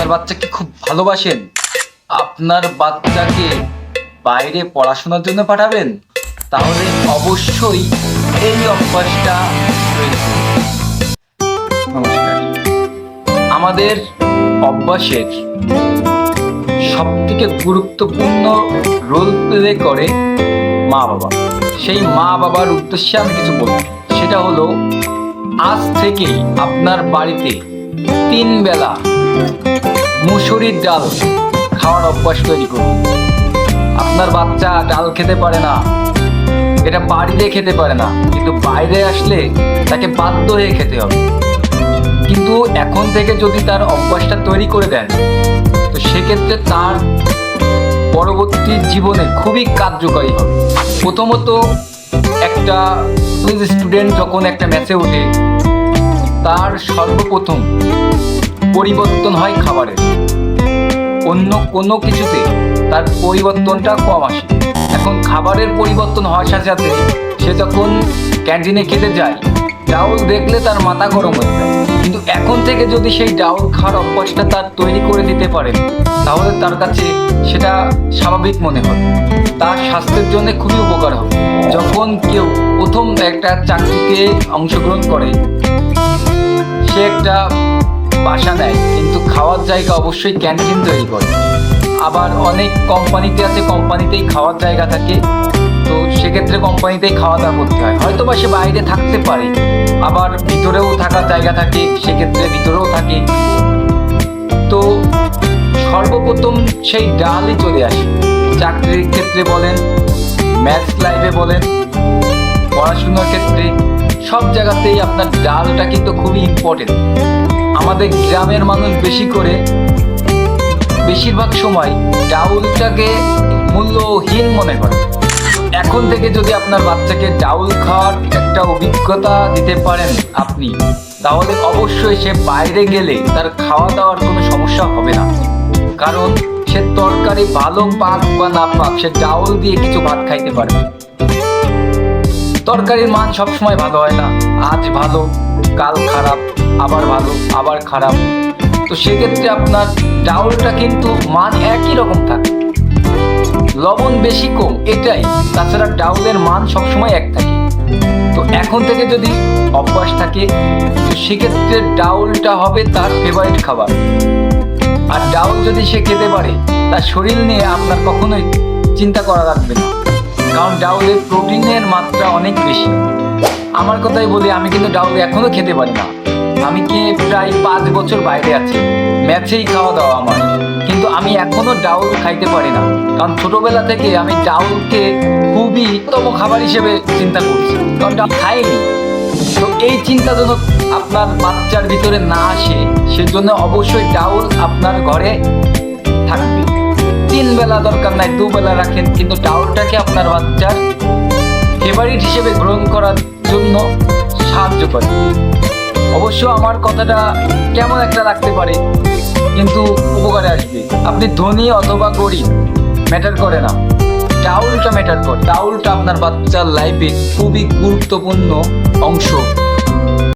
আপনার বাচ্চাকে খুব ভালোবাসেন, আপনার বাচ্চাকে বাইরে পড়াশোনার জন্য পাঠাবেন, তাহলে অবশ্যই এই অভ্যাসটা তৈরি করুন। নমস্কার। আমাদের অভ্যাসের সবথেকে গুরুত্বপূর্ণ রোল প্লে করে মা বাবা। সেই মা বাবার উদ্দেশ্যে আমি কিছু বলব, সেটা হলো আজ থেকেই আপনার বাড়িতে 3 বেলা মুসুরির ডাল খাওয়ার অভ্যাস তৈরি করুন। আপনার বাচ্চা ডাল খেতে পারে না, এটা বাড়িতে খেতে পারে না, কিন্তু বাইরে আসলে তাকে বাধ্য হয়ে খেতে হবে। কিন্তু এখন থেকে যদি তার অভ্যাসটা তৈরি করে দেন, তো সেক্ষেত্রে তার পরবর্তী জীবনে খুবই কার্যকারী হবে। প্রথমত, একটা স্টুডেন্ট যখন একটা ম্যাচে ওঠে, তার সর্বপ্রথম পরিবর্তন হয় খাবারের, অন্য কোনো কিছুতে তার পরিবর্তনটা কম আসে। এখন খাবারের পরিবর্তন হওয়ার সাথে সাথে সে যখন ক্যান্টিনে খেতে যায়, ডাউল দেখলে তার মাথা গরম হয়ে যায়। কিন্তু এখন থেকে যদি সেই ডাউল খাওয়ার অভ্যাসটা তার তৈরি করে দিতে পারেন, তাহলে তার কাছে সেটা স্বাভাবিক মনে হবে, তার স্বাস্থ্যের জন্য খুবই উপকার হবে। যখন কেউ প্রথম একটা চাকরিতে অংশগ্রহণ করে, সে একটা বাসা নেয়, কিন্তু খাওয়ার জায়গা অবশ্যই ক্যান্টিন তৈরি করে। আবার অনেক কোম্পানিতে আছে, কোম্পানিতেই খাওয়ার জায়গা থাকে, তো সেক্ষেত্রে কোম্পানিতেই খাওয়া দাওয়া করতে হয়। হয়তো বা সে বাইরে থাকতে পারে, আবার ভিতরেও থাকার জায়গা থাকে, সেক্ষেত্রে ভিতরেও থাকে। তো সর্বপ্রথম সেই ডালই চলে আসে। চাকরির ক্ষেত্রে বলেন, ম্যাথ লাইফে বলেন, পড়াশোনার ক্ষেত্রে, সব জায়গাতেই আপনার ডালটা কিন্তু খুবই ইম্পর্টেন্ট। আমাদের গ্রামের মানুষ বেশিরভাগ সময় ডাউলটাকে মূল্যহীন মনে করে। এখন থেকে যদি আপনার বাচ্চাকে ডাউল খাওয়ার একটা অভিজ্ঞতা দিতে পারেন আপনি, তাহলে অবশ্যই সে বাইরে গেলে তার খাওয়া দাওয়ার কোনো সমস্যা হবে না। কারণ সে তরকারি ভালো পাক বা না পাক, সে ডাউল দিয়ে কিছু ভাত খাইতে পারবে। তরকারির মান সবসময় ভালো হয় না, আজ ভালো কাল খারাপ, আবার ভালো আবার খারাপ। তো সেক্ষেত্রে আপনার ডাউলটা কিন্তু মান একই রকম থাকে, লবণ বেশি কম এটাই, তাছাড়া ডাউলের মান সবসময় এক থাকে। তো এখন থেকে যদি অভ্যাস থাকে, তো সেক্ষেত্রে ডাউলটা হবে তার ফেভারিট খাবার। আর ডাউল যদি সে খেতে পারে, তার শরীর নিয়ে আপনার কখনোই চিন্তা করা লাগবে না, কারণ ডাউলের প্রোটিনের মাত্রা অনেক বেশি। আমার কথাই বলি, আমি কিন্তু ডাউল এখনো খেতে পারি না। আমি কি প্রায় 5 বছর বাইরে আছি, ম্যাচেই খাওয়া দাওয়া আমার, কিন্তু আমি এখনো ডাউল খাইতে পারি না। কারণ ছোটবেলা থেকে আমি ডাউলকে খুবই উত্তম খাবার হিসেবে চিন্তা করছি, কারণ ডাউল খাইনি। তো এই চিন্তা যেন আপনার বাচ্চার ভিতরে না আসে, সেজন্য অবশ্যই ডাউল আপনার ঘরে থাকবে। 3 বেলা দরকার নাই, 2 বেলা রাখেন, কিন্তু ডাউলটাকে আপনার বাচ্চার ফেভারিট হিসেবে গ্রহণ করার জন্য সাহায্য করে। অবশ্য আমার কথাটা কেমন একটা লাগতে পারে, কিন্তু উপকারে আসবে। আপনি ধনী অথবা গরিব ম্যাটার করে না, ডাউলটা ম্যাটার করে। ডাউলটা আপনার বাচ্চার লাইফে খুবই গুরুত্বপূর্ণ অংশ।